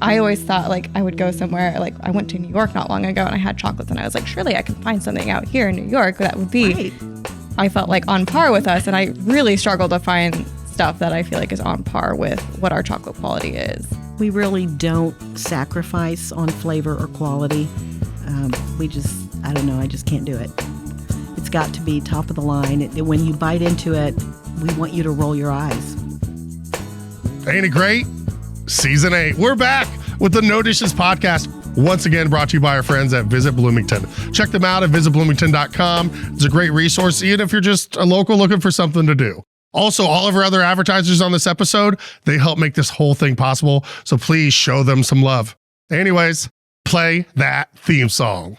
I always thought like I would go somewhere, like I went to New York not long ago and I had chocolates and I was like, surely I can find something out here in New York that would be, right. I felt like on par with us. And I really struggled to find stuff that I feel like is on par with what our chocolate quality is. We really don't sacrifice on flavor or quality. I don't know, I just can't do it. It's got to be top of the line. When you bite into it, we want you to roll your eyes. Ain't it great? Season 8. We're back with the No Dishes podcast. Once again, brought to you by our friends at Visit Bloomington. Check them out at visitbloomington.com. It's a great resource, even if you're just a local looking for something to do. Also, all of our other advertisers on this episode, they help make this whole thing possible. So please show them some love. Anyways, play that theme song.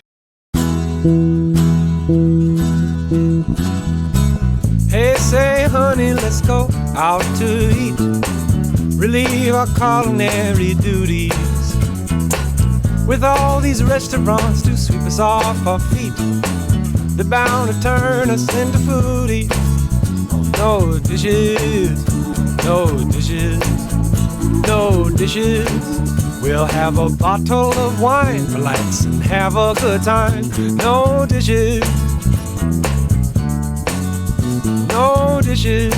Hey, say, honey, let's go out to eat. Relieve our culinary duties. With all these restaurants to sweep us off our feet, they're bound to turn us into foodies. No dishes, no dishes, no dishes. We'll have a bottle of wine, relax and have a good time. No dishes, no dishes.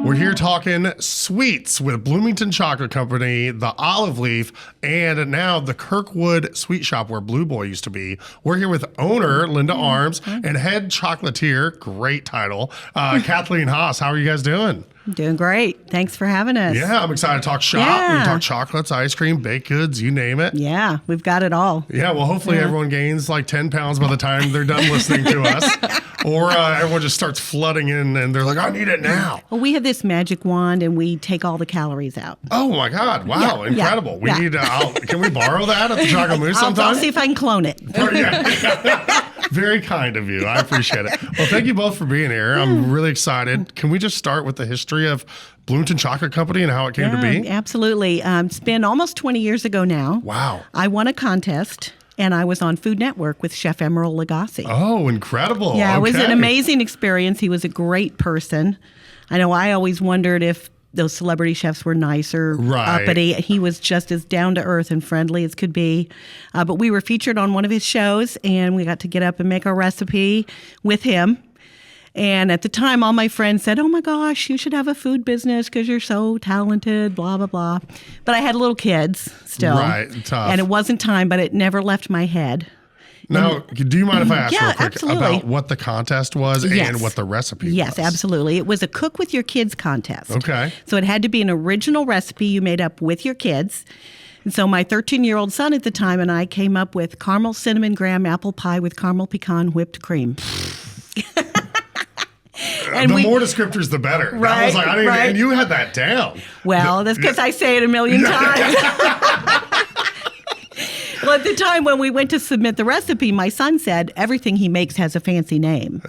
We're here talking sweets with Bloomington Chocolate Company, the Olive Leaf, and now the Kirkwood Sweet Shop where Blu Boy used to be. We're here with owner Linda Arms and Head Chocolatier, great title, Kathleen Haas. How are you guys doing? Doing great. Thanks for having us. Yeah, I'm excited to talk shop. Yeah. We can talk chocolates, ice cream, baked goods, you name it. Yeah, we've got it all. Yeah, well, hopefully everyone gains like 10 pounds by the time they're done listening to us. Or everyone just starts flooding in and they're like, I need it now. Well, we have this magic wand and we take all the calories out. Oh my God. Wow. Yeah, Incredible. yeah. We need can we borrow that at the Chocolate Moose sometime? I'll see if I can clone it. Very kind of you. I appreciate it. Well, thank you both for being here. I'm really excited. Can we just start with the history of Bloomington Chocolate Company and how it came to be? Absolutely. It's been almost 20 years ago now. Wow. I won a contest. And I was on Food Network with Chef Emeril Lagasse. Oh, incredible. Yeah, it was an amazing experience. He was a great person. I know I always wondered if those celebrity chefs were nice or uppity. He was just as down to earth and friendly as could be. But we were featured on one of his shows, and we got to get up and make our recipe with him. And at the time, all my friends said, oh my gosh, you should have a food business because you're so talented, blah, blah, blah. But I had little kids still. Right, tough. And it wasn't time, but it never left my head. Now, do you mind if I ask real quick absolutely. about what the contest was and what the recipe was? Yes, absolutely. It was a Cook with Your Kids contest. Okay. So it had to be an original recipe you made up with your kids. And so my 13-year-old son at the time and I came up with caramel cinnamon graham apple pie with caramel pecan whipped cream. And more descriptors, the better. Right, I was like, and you had that down. Well, that's because I say it a million times. Well, at the time when we went to submit the recipe, my son said everything he makes has a fancy name.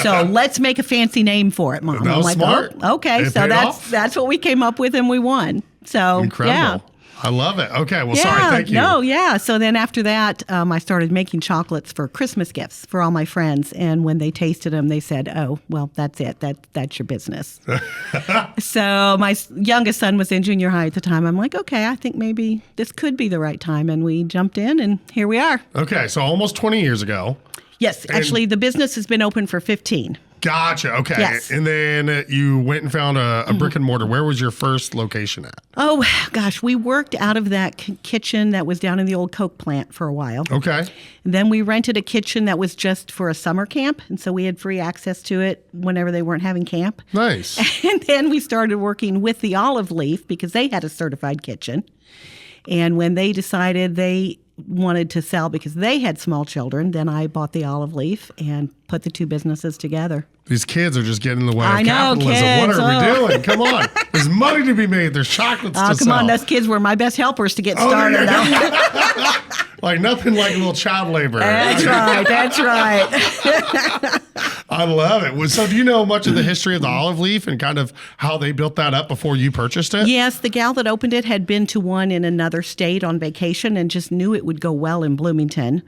So let's make a fancy name for it, Mom. That was smart. Oh, okay, so that's what we came up with and we won. So incredible. Yeah. I love it. Okay, well, sorry, thank you. No, yeah. So then after that, I started making chocolates for Christmas gifts for all my friends. And when they tasted them, they said, oh, well, that's it. That's your business. So my youngest son was in junior high at the time. I'm like, okay, I think maybe this could be the right time. And we jumped in and here we are. Okay, so almost 20 years ago. Yes, actually, the business has been open for 15. Gotcha. Okay. Yes. And then you went and found a brick and mortar. Where was your first location at? Oh, gosh. We worked out of that kitchen that was down in the old Coke plant for a while. Okay. And then we rented a kitchen that was just for a summer camp. And so we had free access to it whenever they weren't having camp. Nice. And then we started working with the Olive Leaf because they had a certified kitchen. And when they decided they wanted to sell because they had small children, then I bought the Olive Leaf and put the two businesses together. These kids are just getting in the way I of know, capitalism. kids, What are we doing? Come on. There's money to be made. There's chocolates to sell. Come on, those kids were my best helpers to get started. Like nothing like a little child labor. That's right. That's right. I love it. So do you know much of the history of the Olive Leaf and kind of how they built that up before you purchased it? Yes, the gal that opened it had been to one in another state on vacation and just knew it would go well in Bloomington.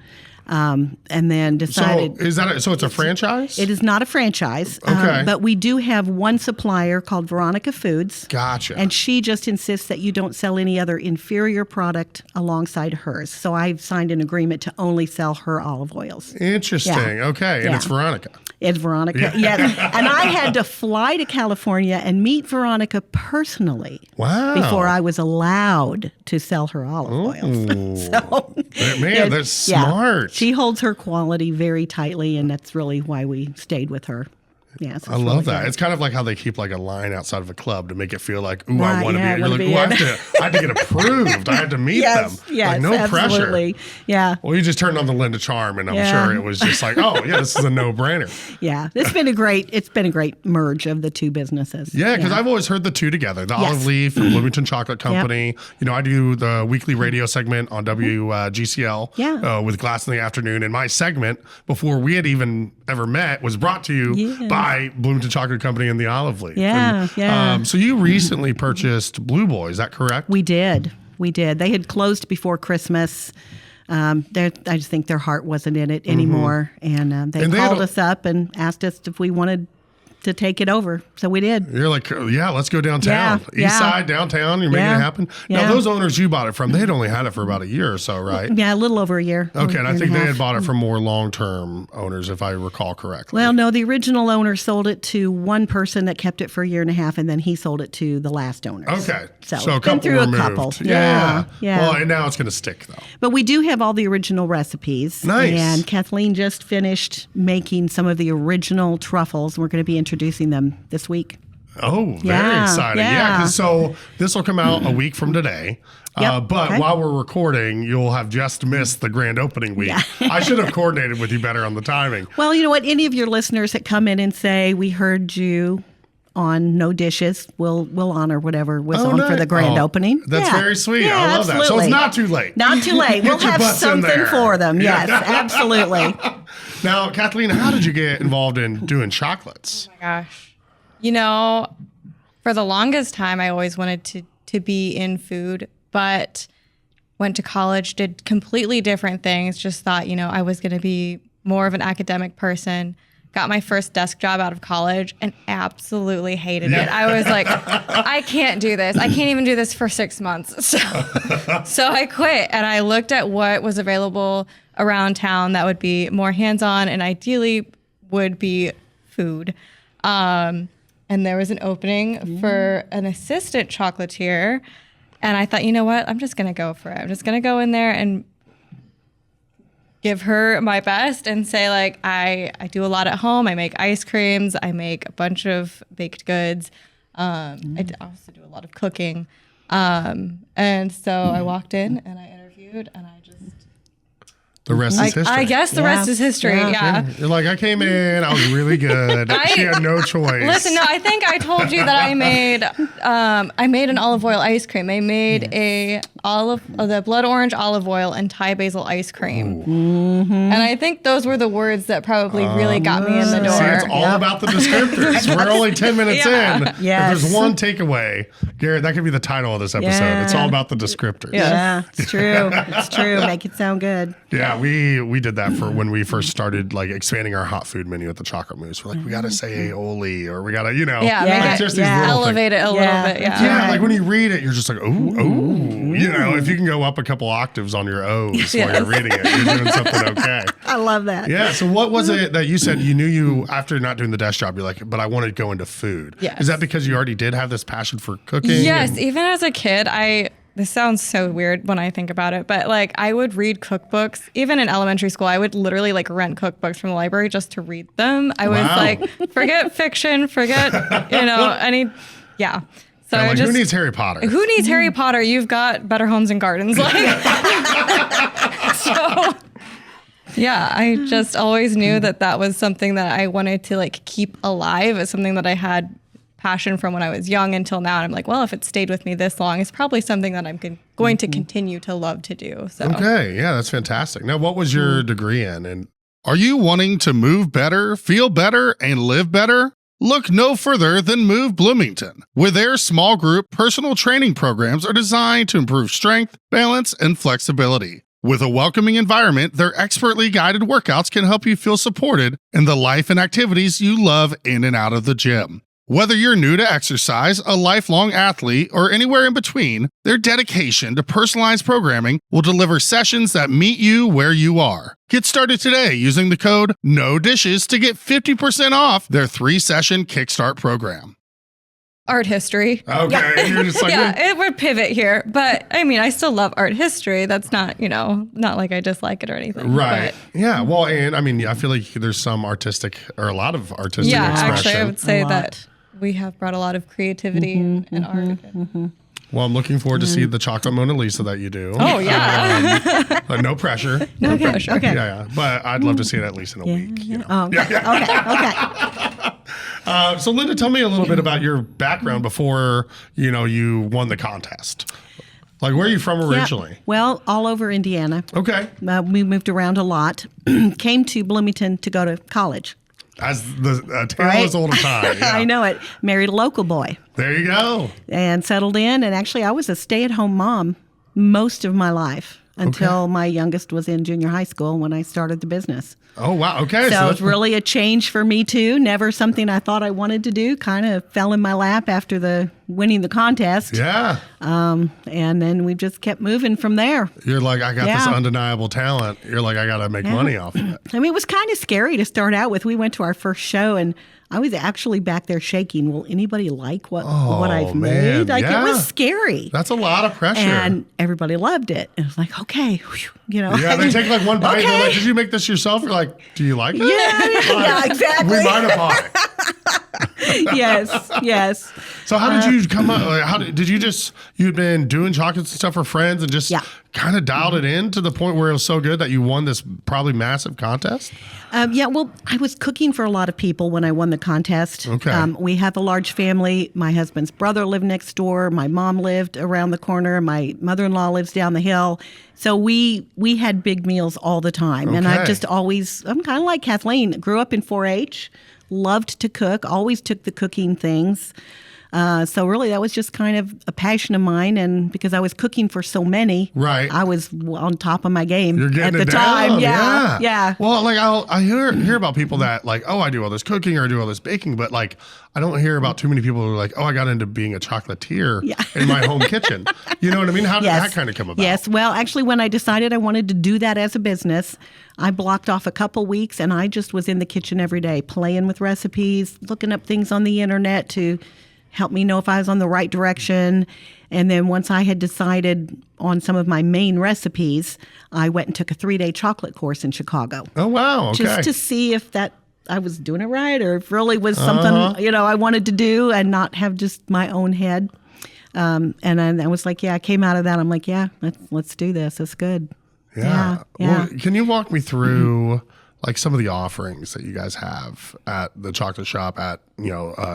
And then decided. So is that so? It's a franchise? It is not a franchise. Okay. But we do have one supplier called Veronica Foods. Gotcha. And she just insists that you don't sell any other inferior product alongside hers. So I've signed an agreement to only sell her olive oils. Interesting. Yeah. Okay. And Yeah. it's Veronica. It's Veronica. Yes. And I had to fly to California and meet Veronica personally. Wow. Before I was allowed to sell her olive oils. So, man, that's smart. She holds her quality very tightly, and that's really why we stayed with her. Yeah, so I love really that. good. It's kind of like how they keep like a line outside of a club to make it feel like, ooh, Right, I want to yeah, be. You're like, wanna be ooh, in. I have to get approved. I have to meet Yes, them. yes, like, no absolutely. pressure. Yeah. Well, you just turned on the Linda Charm, and I'm Yeah. sure it was just like, oh yeah, this is a no-brainer. Yeah, it's been a great merge of the two businesses. Yeah, because I've always heard the two together. The Yes. Olive Leaf from Bloomington Chocolate Company. You know, I do the weekly radio segment on WGCL Yeah. with Glass in the Afternoon. And my segment, before we had even ever met, was brought to you Yeah. by Bloomington Chocolate Company and the Olive Leaf. Yeah, And, yeah. So you recently purchased Blu Boy, is that correct? We did. They had closed before Christmas. I just think their heart wasn't in it anymore, and they called us up and asked us if we wanted to take it over. So we did. You're like, yeah, let's go downtown. Yeah, East side, downtown, you're making it happen. Now, Yeah. those owners you bought it from, they had only had it for about a year or so, right? Yeah, a little over a year. Okay, and I think they half. had bought it from more long-term owners, if I recall correctly. Well, no, the original owner sold it to one person that kept it for a year and a half, and then he sold it to the last owners. Okay, So, a it's been couple through removed. a couple. Yeah. Yeah. Well, and now it's going to stick, though. But we do have all the original recipes. Nice. And Kathleen just finished making some of the original truffles. We're going to be introducing them this week. Oh, very Yeah, exciting. Yeah, yeah. 'cause so this will come out a week from today. Yep, But okay. while we're recording, you'll have just missed the grand opening week. Yeah. I should have coordinated with you better on the timing. Well, you know what? Any of your listeners that come in and say, we heard you on No Dishes, we'll honor whatever was on for the grand opening. That's Yeah. very sweet. Yeah, I love that. So it's absolutely. not too late. Not too late. Get We'll your have butts in something there. for them. Yeah. Yes, absolutely. Now, Kathleen, how did you get involved in doing chocolates? Oh my gosh. You know, for the longest time, I always wanted to be in food, but went to college, did completely different things, just thought, I was going to be more of an academic person. Got my first desk job out of college and absolutely hated it. I was like, I can't do this. I can't even do this for 6 months. So I quit and I looked at what was available around town that would be more hands-on and ideally would be food. And there was an opening for an assistant chocolatier. And I thought, you know what? I'm just going to go for it. I'm just going to go in there and give her my best and say, like, I do a lot at home. I make ice creams. I make a bunch of baked goods. I also do a lot of cooking. And so I walked in and I interviewed and I just... The rest is history. I guess the rest is history. Yeah. You're like, I came in, I was really good. She had no choice. Listen, no, I think I told you that I made an olive oil ice cream. I made the blood orange olive oil and Thai basil ice cream. Mm-hmm. And I think those were the words that probably really got me in the door. See, it's all about the descriptors. We're only 10 minutes in. Yes. If there's one takeaway, Garrett, that could be the title of this episode. Yeah. It's all about the descriptors. Yeah, it's true. It's true. Make it sound good. Yeah, we did that for when we first started like expanding our hot food menu at the Chocolate Moose. We're like, we got to say aioli, or we got to, make just it, these little elevate things. it a little bit. Yeah. Yeah, like when you read it, you're just like, ooh. If you can go up a couple octaves on your O's while you're reading it, you're doing something okay. I love that. Yeah. So what was it that you said you after not doing the desk job, you're like, but I wanted to go into food? Yes. Is that because you already did have this passion for cooking? Yes. Even as a kid, this sounds so weird when I think about it, but like I would read cookbooks. Even in elementary school, I would literally like rent cookbooks from the library just to read them. I was like, forget fiction, forget, yeah. So like, who needs Harry Potter? Who needs Harry Potter? You've got Better Homes and Gardens. Like, so yeah, I just always knew that was something that I wanted to like keep alive. It's something that I had passion from when I was young until now. And I'm like, well, if it stayed with me this long, it's probably something that I'm going to continue to love to do. So Okay. Yeah, that's fantastic. Now, what was your degree in? And are you wanting to move better, feel better, and live better? Look no further than Move Bloomington, where their small group personal training programs are designed to improve strength, balance, and flexibility. With a welcoming environment, their expertly guided workouts can help you feel supported in the life and activities you love in and out of the gym. Whether you're new to exercise, a lifelong athlete, or anywhere in between, their dedication to personalized programming will deliver sessions that meet you where you are. Get started today using the code NODISHES to get 50% off their 3-session Kickstart program. Art history. Okay, you're just like, Yeah, it would pivot here. But I mean, I still love art history. That's not, not like I dislike it or anything. Right. But Yeah. Well, and I mean, I feel like there's some artistic or a lot of artistic yeah, expression. actually, I would say that we have brought a lot of creativity and art. Well, I'm looking forward to see the chocolate Mona Lisa that you do. Oh, yeah. But no pressure. No pressure. Okay. Yeah. But I'd love to see it at least in a week. Okay. So, Linda, tell me a little bit about your background before you won the contest. Like, where are you from originally? Yeah. Well, all over Indiana. Okay. We moved around a lot. Came to Bloomington to go to college. As the tale is old as time. Yeah. I know it. Married a local boy. There you go. And settled in. And actually, I was a stay-at-home mom most of my life until my youngest was in junior high school when I started the business. Oh, wow. Okay. So it's really a change for me, too. Never something I thought I wanted to do. Kind of fell in my lap after winning the contest. Yeah. And then we just kept moving from there. You're like, I got this undeniable talent. You're like, I got to make money off of it. I mean, it was kind of scary to start out with. We went to our first show, and I was actually back there shaking. Will anybody like what I've made? Like, it was scary. That's a lot of pressure. And everybody loved it. And it was like, okay, Yeah, they take like one bite. And they're like, did you make this yourself? You're like, do you like it? Yeah, exactly. We might have bought it. Yes. So how did you come up? How did you you'd been doing chocolates and stuff for friends and just kind of dialed it in to the point where it was so good that you won this probably massive contest? Well, I was cooking for a lot of people when I won the contest. Okay. We have a large family. My husband's brother lived next door. My mom lived around the corner. My mother-in-law lives down the hill. So we had big meals all the time. And I've just I'm kind of like Kathleen. Grew up in 4-H, loved to cook, always took the cooking things. So really, that was just kind of a passion of mine, and because I was cooking for so many, I was on top of my game at the time. Yeah. Well, like I hear about people that like, oh, I do all this cooking or I do all this baking, but like I don't hear about too many people who are like, oh, I got into being a chocolatier in my home kitchen. You know what I mean? How did that kind of come about? Yes. Well, actually, when I decided I wanted to do that as a business, I blocked off a couple weeks, and I just was in the kitchen every day, playing with recipes, looking up things on the internet to help me know if I was on the right direction. And then once I had decided on some of my main recipes, I went and took a 3-day chocolate course in Chicago. Oh, wow. Okay. Just to see if I was doing it right, or if really was something, I wanted to do and not have just my own head. And I was like, I came out of that. I'm like, let's do this. It's good. Yeah. Well, can you walk me through like some of the offerings that you guys have at the chocolate shop at,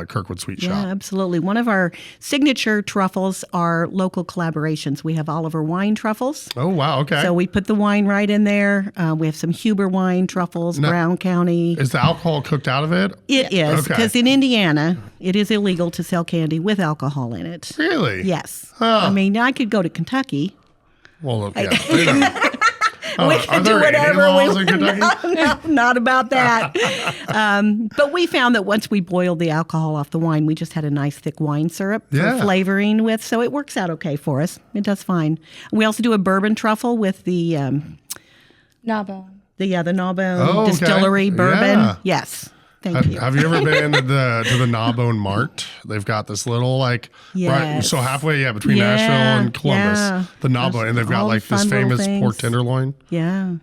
Kirkwood Sweet Shop? Yeah, absolutely. One of our signature truffles are local collaborations. We have Oliver wine truffles. Oh, wow. Okay. So we put the wine right in there. We have some Huber wine truffles, Brown County. Is the alcohol cooked out of it? It is, because in Indiana, it is illegal to sell candy with alcohol in it. Really? Yes. Huh. I mean, I could go to Kentucky. Well, yeah. We can do whatever we want. No, not about that. But we found that once we boiled the alcohol off the wine, we just had a nice thick wine syrup for flavoring with. So it works out okay for us. It does fine. We also do a bourbon truffle with the Gnawbone. The Gnawbone Distillery bourbon. Yeah. Yes. Thank you. Have you ever been to the Gnawbone Mart? They've got this little right, so halfway between Nashville and Columbus, the Gnawbone, and they've got like this famous pork tenderloin. Yeah.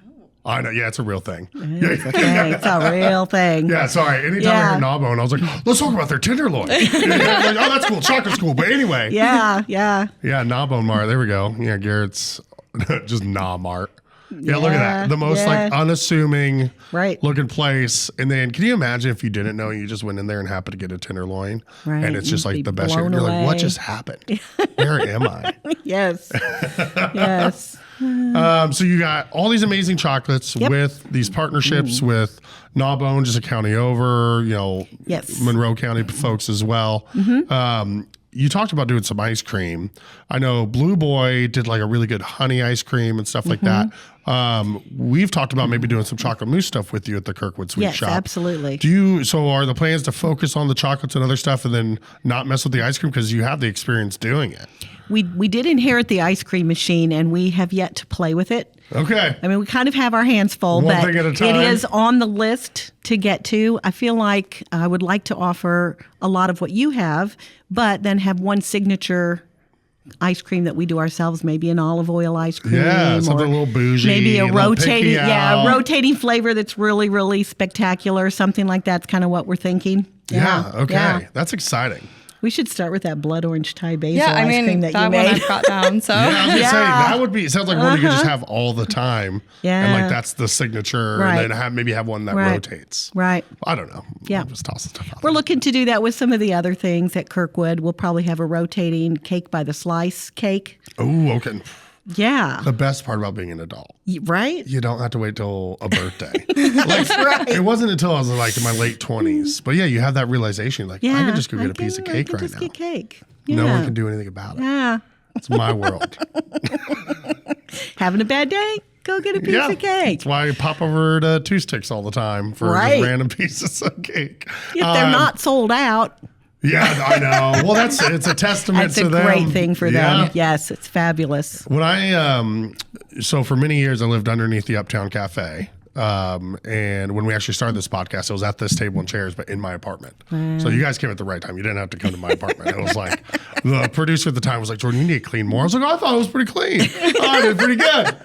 I know. Yeah, it's a real thing. It's a thing. It's a real thing. Yeah, sorry. Anytime I hear Gnawbone, I was like, let's talk about their tenderloin. Like, oh, that's cool. Chocolate's cool. But anyway. Yeah. Yeah, Gnawbone Mart. There we go. Yeah, Garrett's just Gnaw Mart. Yeah, look at that. The most unassuming looking place. And then can you imagine if you didn't know and you just went in there and happened to get a tenderloin? Right. And it's just like the best. You're like, what just happened? Where am I? Yes. Yes. So you got all these amazing chocolates with these partnerships with Gnawbone, just a county over, Monroe County folks as well. You talked about doing some ice cream. I know Blu Boy did like a really good honey ice cream and stuff like that. We've talked about maybe doing some chocolate mousse stuff with you at the Kirkwood Sweet Shop. Yes, absolutely. So are the plans to focus on the chocolates and other stuff and then not mess with the ice cream because you have the experience doing it? We did inherit the ice cream machine, and we have yet to play with it. Okay. I mean, we kind of have our hands full, One but thing at a time. it is on the list to get to. I feel like I would like to offer a lot of what you have, but then have one signature ice cream that we do ourselves, maybe an olive oil ice cream. Yeah, something a little bougie. Maybe a rotating, a rotating flavor that's really, really spectacular. Something like that's kind of what we're thinking. Yeah, okay. Yeah. That's exciting. We should start with that blood orange Thai basil Yeah, I ice mean, cream that you one made. I've got down. So Yeah, I was gonna say that would be. It sounds like one you could just have all the time. Yeah. and like that's the signature, Right. and then maybe have one that Right. rotates. Right. I don't know. Yeah. I'm just tossing stuff out. We're looking to do that with some of the other things at Kirkwood. We'll probably have a rotating cake by the slice cake. Oh, okay. Yeah. The best part about being an adult, Right? you don't have to wait till a birthday. It wasn't until I was like in my late 20s. But yeah, you have that realization. Like, Yeah. I can just go get a piece of cake right just now. get cake. No Yeah. one can do anything about it. Yeah. It's my world. Having a bad day? Go get a piece Yeah. of cake. That's why I pop over to Two Sticks all the time for Right. just random pieces of cake. If they're not sold out, Yeah, I know. Well, it's a testament that's to a them. great thing for them. Yeah. Yes, it's fabulous. When so for many years I lived underneath the Uptown Cafe. And when we actually started this podcast, it was at this table and chairs, but in my apartment. So you guys came at the right time. You didn't have to come to my apartment. It was like the producer at the time was like, Jordan, you need to clean more. I was like, oh, I thought it was pretty clean. Oh, I did pretty good.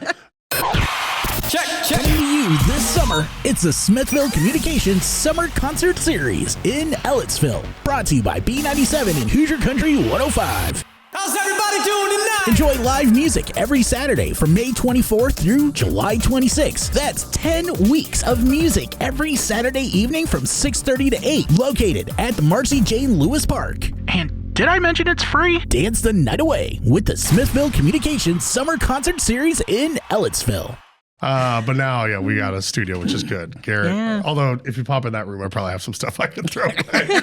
Check. Coming to you this summer, it's the Smithville Communications Summer Concert Series in Ellettsville. Brought to you by B97 and Hoosier Country 105. How's everybody doing tonight? Enjoy live music every Saturday from May 24th through July 26th. That's 10 weeks of music every Saturday evening from 6:30 to 8. Located at the Marcy Jane Lewis Park. And did I mention it's free? Dance the night away with the Smithville Communications Summer Concert Series in Ellettsville. But now, yeah, we got a studio, which is good. Garrett, although if you pop in that room, I probably have some stuff I can throw away.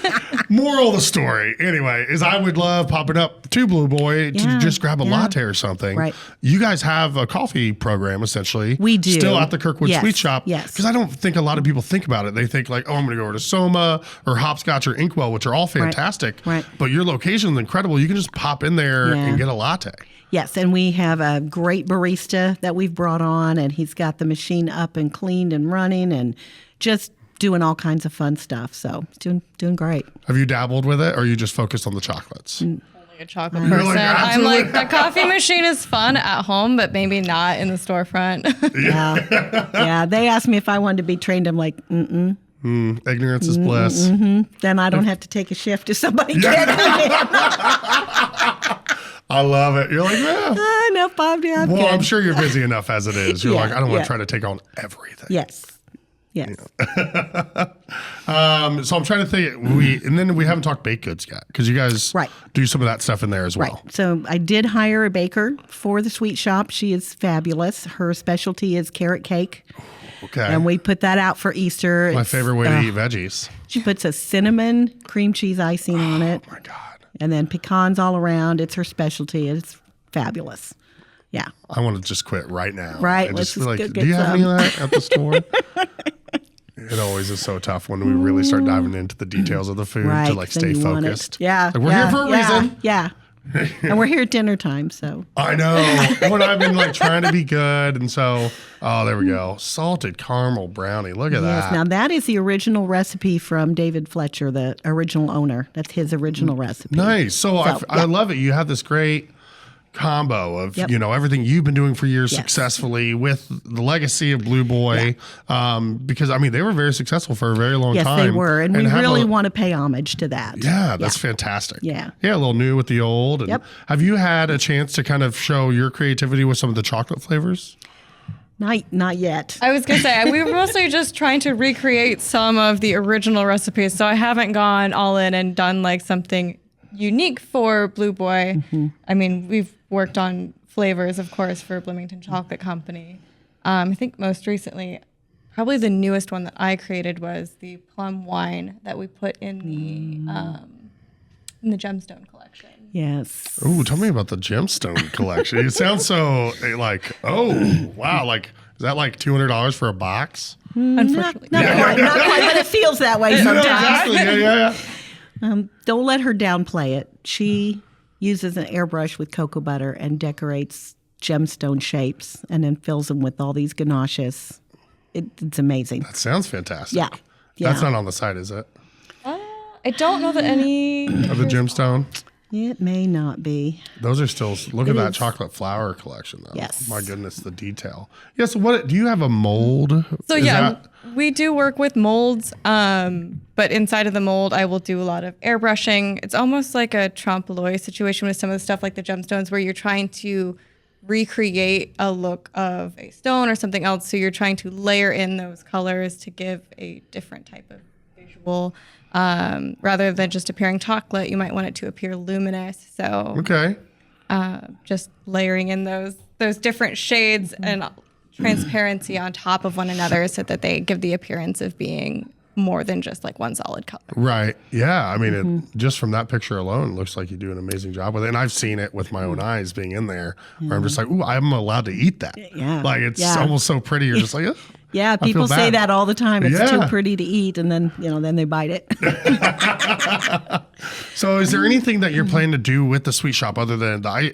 Moral of the story, anyway, is I would love popping up to Blu Boy to just grab a latte or something. Right. You guys have a coffee program, essentially. We do. Still at the Kirkwood Sweet Shop. Yes. Because I don't think a lot of people think about it. They think like, oh, I'm going to go over to Soma or Hopscotch or Inkwell, which are all fantastic. Right. But your location is incredible. You can just pop in there and get a latte. Yes, and we have a great barista that we've brought on, and he's got the machine up and cleaned and running and just doing all kinds of fun stuff. So it's doing great. Have you dabbled with it, or are you just focused on the chocolates? Only a chocolate You're person. like, I'm absolutely. like, the coffee machine is fun at home, but maybe not in the storefront. Yeah, they asked me if I wanted to be trained. I'm like, Ignorance is bliss. then I don't have to take a shift if somebody can't come in. I love it. You're like, yeah. No, Bob, yeah, I'm Well, good. I'm sure you're busy enough as it is. You're Yeah, like, I don't want yeah. to try to take on everything. Yes. So I'm trying to think. And then we haven't talked baked goods yet because you guys do some of that stuff in there as well. Right. So I did hire a baker for the sweet shop. She is fabulous. Her specialty is carrot cake. Okay. And we put that out for Easter. My favorite way to eat veggies. She puts a cinnamon cream cheese icing on it. Oh my God. And then pecans all around. It's her specialty. It's fabulous. Yeah. I want to just quit right now. Right, And let's just be like, just go do you get have any some." of that at the store? It always is so tough when we really start diving into the details of the food Right. to like then stay you want it. focused. Yeah. Like, we're here for a reason. Yeah. And we're here at dinner time, so. I know. When I've been like trying to be good. And so, oh, there we go. Salted caramel brownie. Look at Yes. that. Now that is the original recipe from David Fletcher, the original owner. That's his original recipe. Nice. So I yeah. love it. You have this great combo of, Yep. everything you've been doing for years Yes. successfully with the legacy of Blu Boy. Because, I mean, they were very successful for a very long Yes, time. they were. And we have really want to pay homage to that. Yeah, that's fantastic. Yeah. Yeah, a little new with the old. And Yep. have you had a chance to kind of show your creativity with some of the chocolate flavors? Not yet. I was going to say, we were mostly just trying to recreate some of the original recipes. So I haven't gone all in and done like something unique for Blu Boy. Mm-hmm. I mean, we've worked on flavors, of course, for Bloomington Chocolate Company. I think most recently, probably the newest one that I created was the Plum wine that we put in the Gemstone collection. Yes. Oh, tell me about the Gemstone collection. It sounds so like, oh, wow. Like, Is that like $200 for a box? Unfortunately. Not quite, but it feels that way sometimes. Exactly. Yeah. Don't let her downplay it. She uses an airbrush with cocoa butter and decorates gemstone shapes and then fills them with all these ganaches. It's amazing. That sounds fantastic. Yeah. That's not on the site, is it? I don't know that any Of the gemstone? It may not be. Those are still, look at that chocolate flower collection, though. Yes. My goodness, the detail. Yes, what, do you have a mold? So we do work with molds, but inside of the mold, I will do a lot of airbrushing. It's almost like a trompe l'oeil situation with some of the stuff like the gemstones where you're trying to recreate a look of a stone or something else. So you're trying to layer in those colors to give a different type of visual. Rather than just appearing chocolate, you might want it to appear luminous. So Okay. just layering in those different shades and transparency on top of one another so that they give the appearance of being more than just like one solid color. Right. Yeah. I mean, it, just from that picture alone, looks like you do an amazing job with it. And I've seen it with my own eyes being in there where I'm just like, ooh, I'm allowed to eat that. Yeah. Like it's almost so pretty. You're just like, ugh. Yeah, people say that all the time. It's too Yeah. pretty to eat, and then then they bite it. So is there anything that you're planning to do with the sweet shop other than I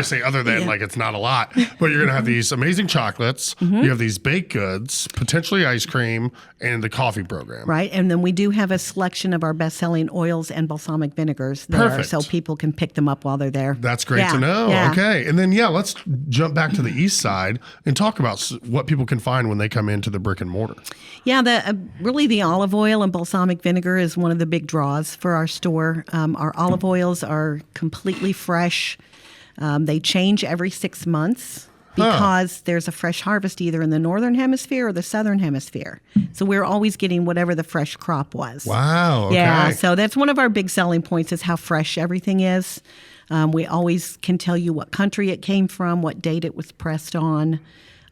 say other than like it's not a lot, but you're going to have these amazing chocolates. You have these baked goods, potentially ice cream, and the coffee program. Right, and then we do have a selection of our best-selling oils and balsamic vinegars there, Perfect. so people can pick them up while they're there. That's great to know. Yeah. Okay. And then, let's jump back to the east side and talk about what people can find when they come into the brick and mortar. Yeah, really the olive oil and balsamic vinegar is one of the big draws for our store. Our olive oils are completely fresh. They change every 6 months because there's a fresh harvest either in the northern hemisphere or the southern hemisphere. So we're always getting whatever the fresh crop was. Wow. Okay. Yeah, so that's one of our big selling points is how fresh everything is. We always can tell you what country it came from, what date it was pressed on.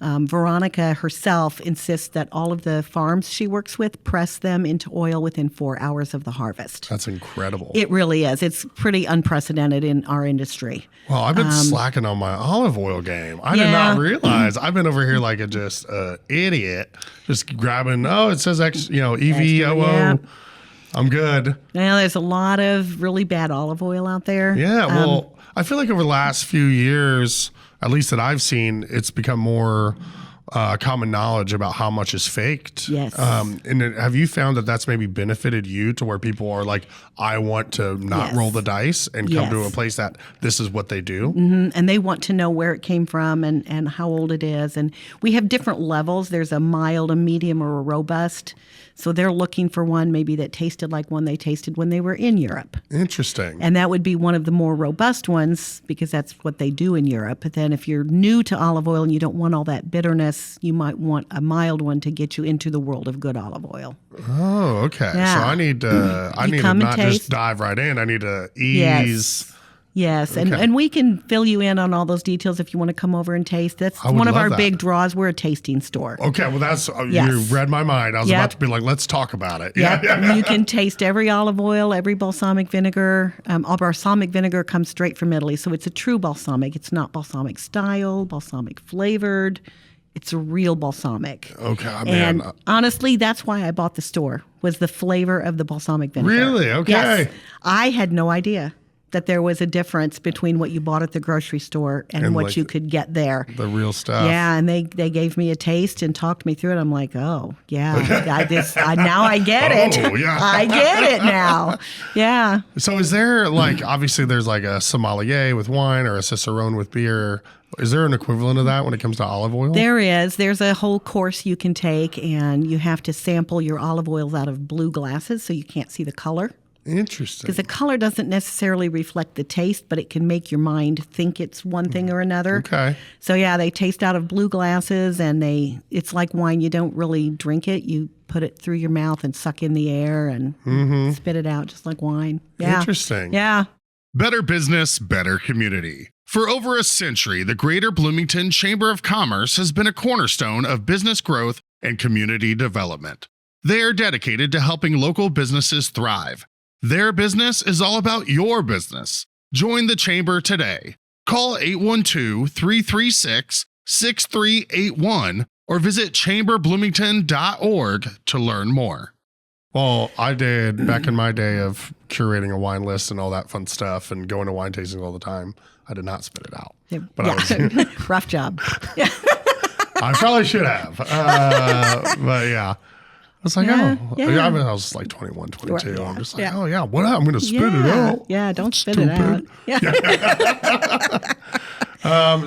Veronica herself insists that all of the farms she works with press them into oil within 4 hours of the harvest. That's incredible. It really is. It's pretty unprecedented in our industry. Well, I've been slacking on my olive oil game. I did not realize. I've been over here like a just idiot, just grabbing. Oh, it says EVOO. Yeah. I'm good. Now, there's a lot of really bad olive oil out there. Yeah. Well, I feel like over the last few years, at least that I've seen, it's become more common knowledge about how much is faked. Yes. And have you found that that's maybe benefited you to where people are like, I want to not roll the dice and come to a place that this is what they do? Mm-hmm. And they want to know where it came from and how old it is. And we have different levels. There's a mild, a medium, or a robust. So they're looking for one maybe that tasted like one they tasted when they were in Europe. Interesting. And that would be one of the more robust ones because that's what they do in Europe. But then if you're new to olive oil and you don't want all that bitterness, you might want a mild one to get you into the world of good olive oil. Oh, okay. Yeah. So I need to not just dive right in. I need to ease. Yes, Okay. and we can fill you in on all those details if you want to come over and taste. That's one of our big draws. We're a tasting store. Okay, well, that's you read my mind. I was about to be like, let's talk about it. Yeah. You can taste every olive oil, every balsamic vinegar. All balsamic vinegar comes straight from Italy, so it's a true balsamic. It's not balsamic style, balsamic flavored. It's a real balsamic. Okay, man. And honestly, that's why I bought the store, was the flavor of the balsamic vinegar. Really? Okay. Yes. I had no idea that there was a difference between what you bought at the grocery store and what you could get there. The real stuff. Yeah, and they gave me a taste and talked me through it. I'm like, oh, yeah, now I get it. Oh, yeah. I get it now. Yeah. So is there obviously there's like a sommelier with wine or a cicerone with beer. Is there an equivalent of that when it comes to olive oil? There is. There's a whole course you can take, and you have to sample your olive oils out of blue glasses so you can't see the color. Interesting. Because the color doesn't necessarily reflect the taste, but it can make your mind think it's one thing or another. Okay. So yeah, they taste out of blue glasses, and it's like wine. You don't really drink it. You put it through your mouth and suck in the air and spit it out just like wine. Yeah. Interesting. Yeah. Better business, better community. For over a century, the Greater Bloomington Chamber of Commerce has been a cornerstone of business growth and community development. They are dedicated to helping local businesses thrive. Their business is all about your business. Join the Chamber today. Call 6381 or visit chamberbloomington.org to learn more. Well, I did back in my day of curating a wine list and all that fun stuff and going to wine tastings all the time. I did not spit it out. But I was, rough job. I probably should have. But yeah. I was like, I was like 21, 22. I'm just like, oh, yeah, what? I'm going to spit it out. Yeah, don't spit it out. Yeah.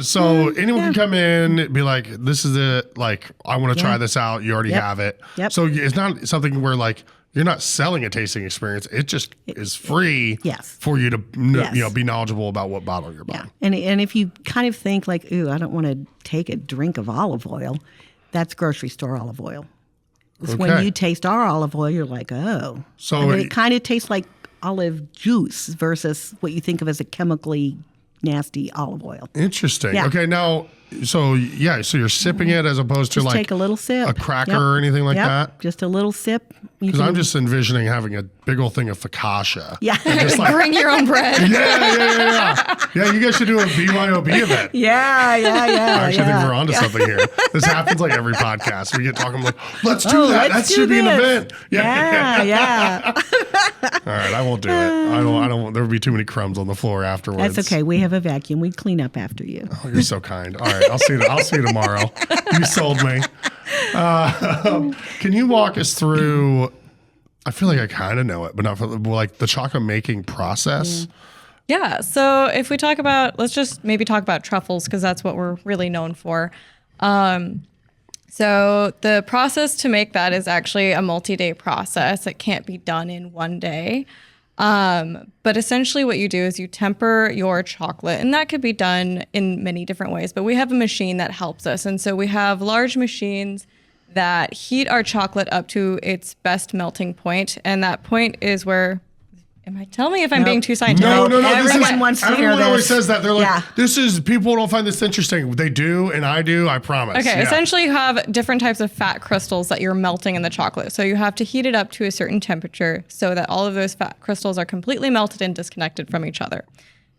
So anyone can come in, be like, this is it. Like, I want to try this out. You already have it. Yep. So it's not something where like, you're not selling a tasting experience. It just is free for you to be knowledgeable about what bottle you're buying. Yeah. And if you kind of think like, ooh, I don't want to take a drink of olive oil, that's grocery store olive oil. It's when you taste our olive oil, you're like, oh. So it kind of tastes like olive juice versus what you think of as a chemically nasty olive oil. Interesting. Yeah. Okay, now, so you're sipping it as opposed to just like take a little sip, a cracker or anything like that? Just a little sip. Because I'm just envisioning having a big old thing of focaccia. Yeah. Just like, bring your own bread. Yeah, you guys should do a BYOB event. Yeah. I actually think we're onto something here. This happens like every podcast. We get talking like, let's do that. That should be an event. Yeah. All right, I won't do it. I don't. There will be too many crumbs on the floor afterwards. That's okay. We have a vacuum. We clean up after you. Oh, you're so kind. All right, I'll see you tomorrow. You sold me. Can you walk us through? I feel like I kind of know it, but not for like the chocolate making process. Yeah. So if we talk about, let's just maybe talk about truffles because that's what we're really known for. So the process to make that is actually a multi-day process. It can't be done in one day. But essentially what you do is you temper your chocolate, and that could be done in many different ways, but we have a machine that helps us. And so we have large machines that heat our chocolate up to its best melting point. And that point is where, tell me if I'm being too scientific. No. Everyone wants to hear this. Everyone always says that. They're like, people don't find this interesting. They do, and I do, I promise. Okay, essentially you have different types of fat crystals that you're melting in the chocolate. So you have to heat it up to a certain temperature so that all of those fat crystals are completely melted and disconnected from each other.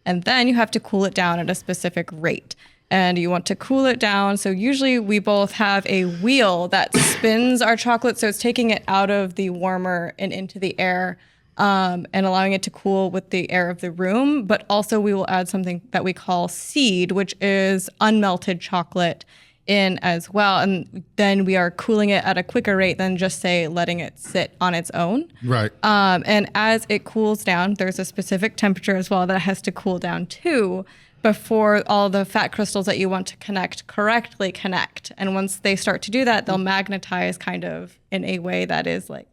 And then you have to cool it down at a specific rate. And you want to cool it down. So usually we both have a wheel that spins our chocolate. So it's taking it out of the warmer and into the air. And allowing it to cool with the air of the room. But also we will add something that we call seed, which is unmelted chocolate in as well. And then we are cooling it at a quicker rate than just, say, letting it sit on its own. Right. And as it cools down, there's a specific temperature as well that it has to cool down to before all the fat crystals that you want to connect correctly connect. And once they start to do that, they'll magnetize kind of in a way that is like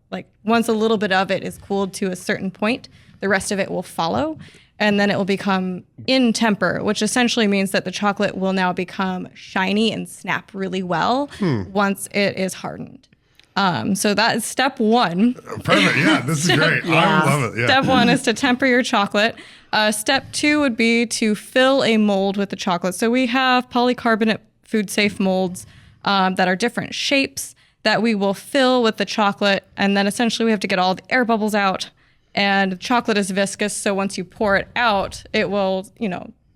once a little bit of it is cooled to a certain point, the rest of it will follow. And then it will become in temper, which essentially means that the chocolate will now become shiny and snap really well once it is hardened. So that is step one. Perfect. Yeah, this is great. I love it. Yeah. Step one is to temper your chocolate. Step two would be to fill a mold with the chocolate. So we have polycarbonate food safe molds that are different shapes that we will fill with the chocolate. And then essentially we have to get all the air bubbles out. And chocolate is viscous. So once you pour it out, it will,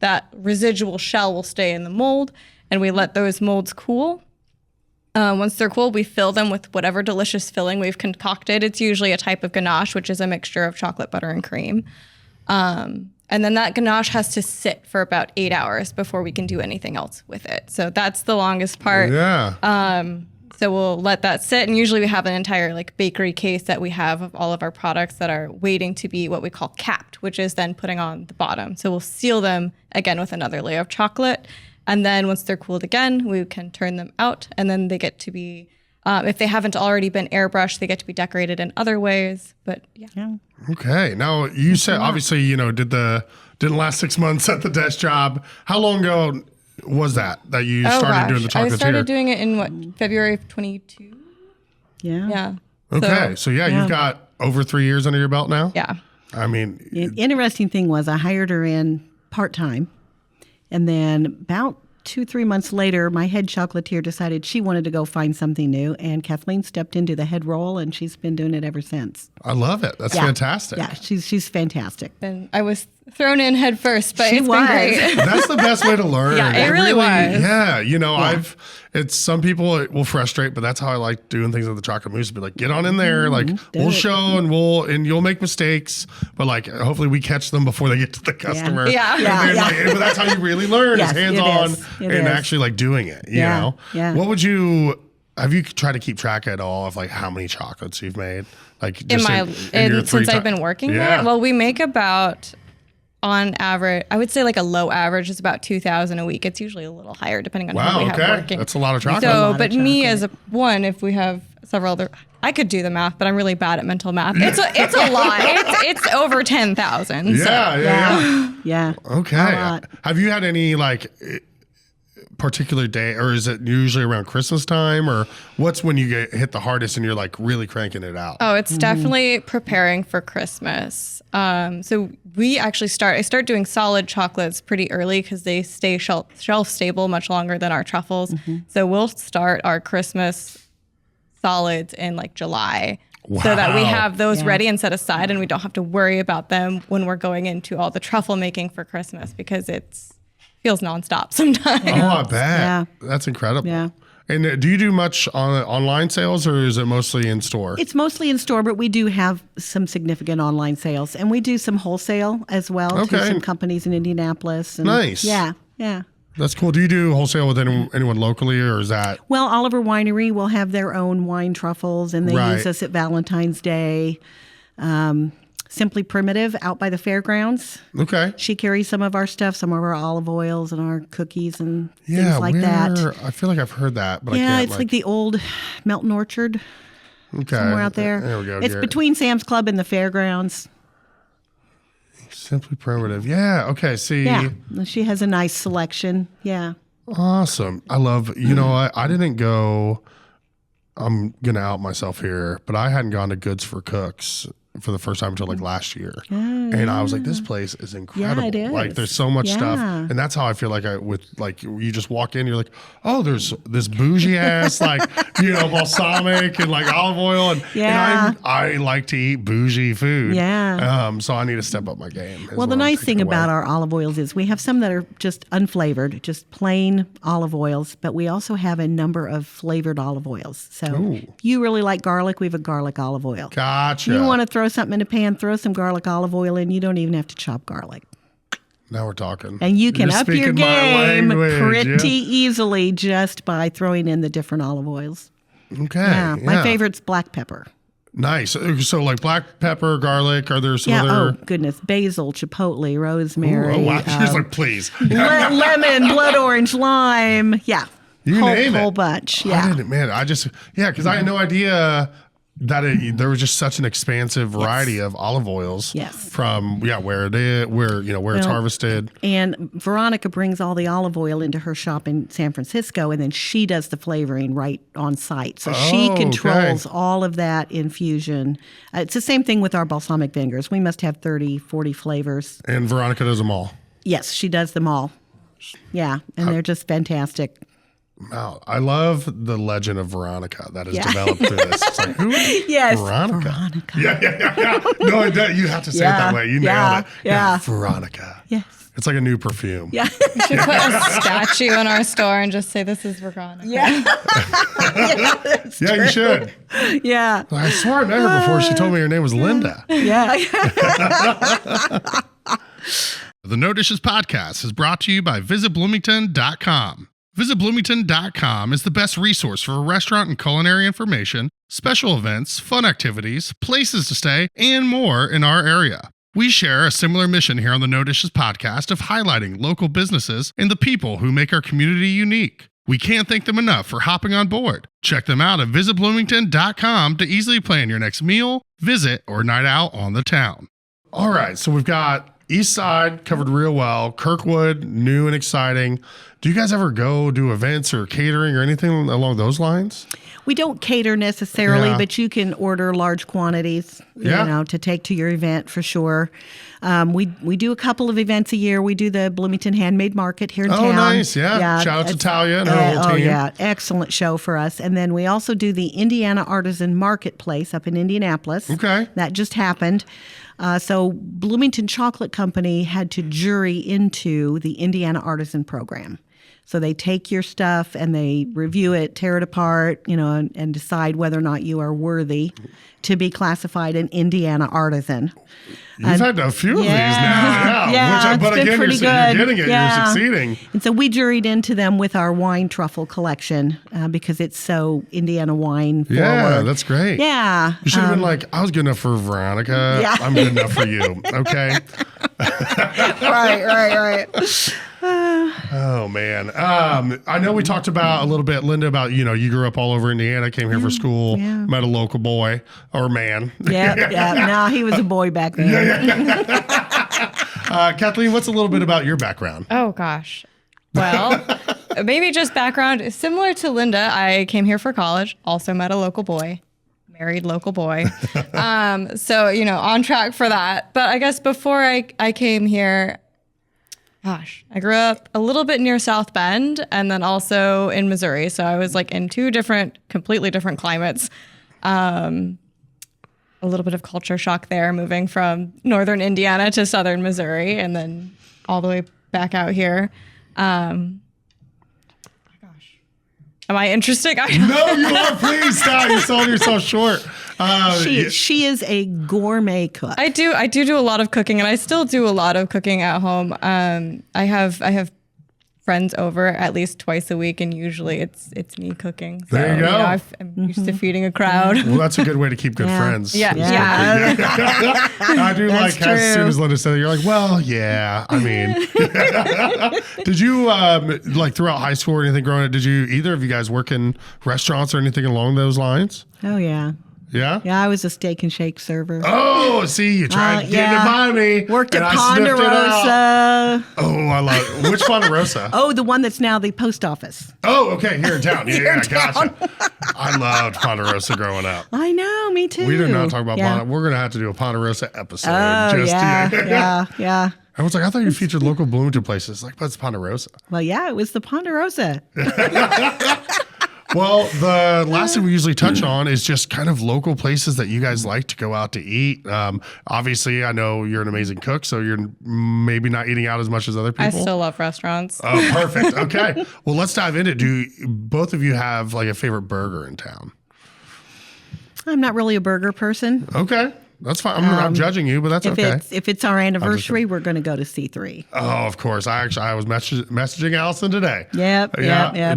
that residual shell will stay in the mold. And we let those molds cool. Once they're cool, we fill them with whatever delicious filling we've concocted. It's usually a type of ganache, which is a mixture of chocolate, butter, and cream. And then that ganache has to sit for about 8 hours before we can do anything else with it. So that's the longest part. Yeah. So we'll let that sit. And usually we have an entire bakery case that we have of all of our products that are waiting to be what we call capped, which is then putting on the bottom. So we'll seal them again with another layer of chocolate. And then once they're cooled again, we can turn them out. And then they get to be, if they haven't already been airbrushed, they get to be decorated in other ways. But yeah. Okay. Now you said obviously, didn't last 6 months at the desk job. How long ago was that you started doing the chocolatier? I started doing it in February of 22? Yeah. Okay. So you've got over 3 years under your belt now? Yeah. I mean. The interesting thing was I hired her in part-time. And then about 2-3 months later, my head chocolatier decided she wanted to go find something new. And Kathleen stepped into the head role, and she's been doing it ever since. I love it. That's fantastic. Yeah, she's fantastic. And I was thrown in head first, but She it's was. been great. That's the best way to learn. Yeah, it really was. Yeah, it's some people it will frustrate, but that's how I like doing things with the chocolate mousse. Be like, get on in there, like we'll show and you'll make mistakes, but like hopefully we catch them before they get to the customer. Yeah. But that's how you really learn Yes, is hands on it and is. actually like doing it. You know, Yeah. Have you tried to keep track at all of like how many chocolates you've made? Like just since I've been working there? Well, we make about, on average, I would say like a low average is about 2,000 a week. It's usually a little higher depending on who we have working. That's a lot of chocolate. So, but me as if we have several other, I could do the math, but I'm really bad at mental math. It's a lot. It's over 10,000. Yeah. Okay. Have you had any like particular day, or is it usually around Christmas time, or what's when you hit the hardest and you're like really cranking it out? Oh, it's definitely preparing for Christmas. So I start doing solid chocolates pretty early because they stay shelf stable much longer than our truffles. So we'll start our Christmas solids in like July. Wow. So that we have those ready and set aside, and we don't have to worry about them when we're going into all the truffle making for Christmas, because feels nonstop sometimes. Oh, I bet. Yeah. That's incredible. Yeah. And do you do much on online sales, or is it mostly in store? It's mostly in store, but we do have some significant online sales, and we do some wholesale as well to some companies in Indianapolis. And nice. Yeah. That's cool. Do you do wholesale with anyone locally, or is that? Well, Oliver Winery will have their own wine truffles, and they use us at Valentine's Day. Simply Primitive out by the fairgrounds. Okay. She carries some of our stuff, some of our olive oils and our cookies and things like that. I feel like I've heard that, but I Yeah, can't. it's like the old Melton Orchard somewhere out there. There we go. It's between Sam's Club and the fairgrounds. Simply Primitive. Yeah. Okay. See. Yeah, she has a nice selection. Yeah. Awesome. I love, I didn't go, I'm going to out myself here, but I hadn't gone to Goods for Cooks for the first time until like last year. And I was like, this place is incredible. Yeah, it is. Like there's so much stuff. And that's how I feel like you just walk in, you're like, oh, there's this bougie ass, like, balsamic and like olive oil. And I like to eat bougie food. Yeah. So I need to step up my game. Well, the nice thing about our olive oils is we have some that are just unflavored, just plain olive oils, but we also have a number of flavored olive oils. So you really like garlic, we have a garlic olive oil. Gotcha. You want to throw something in a pan, throw some garlic olive oil in. You don't even have to chop garlic. Now we're talking. And you can You're up your speaking my game language, pretty easily just by throwing in the different olive oils. Okay. Yeah. My favorite's black pepper. Nice. So like black pepper, garlic, are there some other? Oh, goodness. Basil, chipotle, rosemary. Oh, wow. She was like, please. Lemon, blood orange, lime. Yeah. You name it. Whole bunch. Yeah. Because I had no idea that there was just such an expansive variety of olive oils. Yes. From where it's harvested. And Veronica brings all the olive oil into her shop in San Francisco, and then she does the flavoring right on site. So she controls all of that infusion. It's the same thing with our balsamic vinegars. We must have 30, 40 flavors. And Veronica does them all. Yes, she does them all. Yeah, and they're just fantastic. Wow. I love the legend of Veronica that has developed through this. It's like, who is Veronica? Yeah. No, you have to say it that way. You nailed it. Yeah. Veronica. Yes. It's like a new perfume. Yeah. We should put a statue in our store and just say, this is Veronica. Yeah. Yeah, you should. Yeah. I swore I met her before. She told me her name was Linda. Yeah. The No Dishes podcast is brought to you by visitbloomington.com. VisitBloomington.com is the best resource for restaurant and culinary information, special events, fun activities, places to stay, and more in our area. We share a similar mission here on the No Dishes podcast of highlighting local businesses and the people who make our community unique. We can't thank them enough for hopping on board. Check them out at visitbloomington.com to easily plan your next meal, visit, or night out on the town. All right, so we've got East Side covered real well. Kirkwood, new and exciting. Do you guys ever go do events or catering or anything along those lines? We don't cater necessarily, but you can order large quantities, to take to your event for sure. We do a couple of events a year. We do the Bloomington Handmade Market here in town. Oh, nice. Yeah. Shout out to Talia and her whole team. Oh, yeah. Excellent show for us. And then we also do the Indiana Artisan Marketplace up in Indianapolis. Okay. That just happened. So Bloomington Chocolate Company had to jury into the Indiana Artisan Program. So they take your stuff and they review it, tear it apart, and decide whether or not you are worthy to be classified an Indiana artisan. You've had a few of these now. Yeah, but it's been again, pretty you're good. getting it. You're succeeding. And so we juried into them with our wine truffle collection because it's so Indiana wine forward. Yeah, that's great. Yeah. You should have been like, I was good enough for Veronica. Yeah. I'm good enough for you. Okay. Right. Oh, man. I know we talked about a little bit, Linda, about, you grew up all over Indiana, came here for school, met a local boy or man. Yeah. No, he was a boy back then. Kathleen, what's a little bit about your background? Oh, gosh. Well, maybe just background. Similar to Linda, I came here for college, also met a local boy. Married local boy. So, on track for that. But I guess before I came here, gosh, I grew up a little bit near South Bend and then also in Missouri. So I was like in two completely different climates. A little bit of culture shock there, moving from northern Indiana to southern Missouri and then all the way back out here. Am I interesting? No, you are. Please stop. You're selling yourself short. She is a gourmet cook. I do a lot of cooking, and I still do a lot of cooking at home. I have friends over at least twice a week, and usually it's me cooking. So, there you go. I'm used to feeding a crowd. Well, that's a good way to keep good friends. Yeah. I do That's like how as soon true. as Linda said it, you're like, well, yeah. I mean, did you like throughout high school or anything growing up? Did you either of you guys work in restaurants or anything along those lines? Oh, yeah. Yeah. Yeah, I was a steak and shake server. Oh, see, you tried getting it by me. Worked at and I sniffed it out. Ponderosa. Oh, I love it. Which Ponderosa? Oh, the one that's now the post office. Oh, okay, here in town. Here in Gotcha. I loved Ponderosa growing up. I know, me too. We did not talk about yeah. Ponderosa. We're going to have to do a Ponderosa episode. Oh, yeah. I was like, I thought you featured local Bloomington places. Like, what's Ponderosa? Well, yeah, it was the Ponderosa. Well, the last thing we usually touch on is just kind of local places that you guys like to go out to eat. Obviously, I know you're an amazing cook, so you're maybe not eating out as much as other people. I still love restaurants. Oh, perfect. Okay. Well, let's dive into it. Do both of you have like a favorite burger in town? I'm not really a burger person. Okay. That's fine. I'm not judging you, but that's okay. If it's our anniversary, we're going to go to C3. Oh, of course. I was messaging Allison today. Yep. Do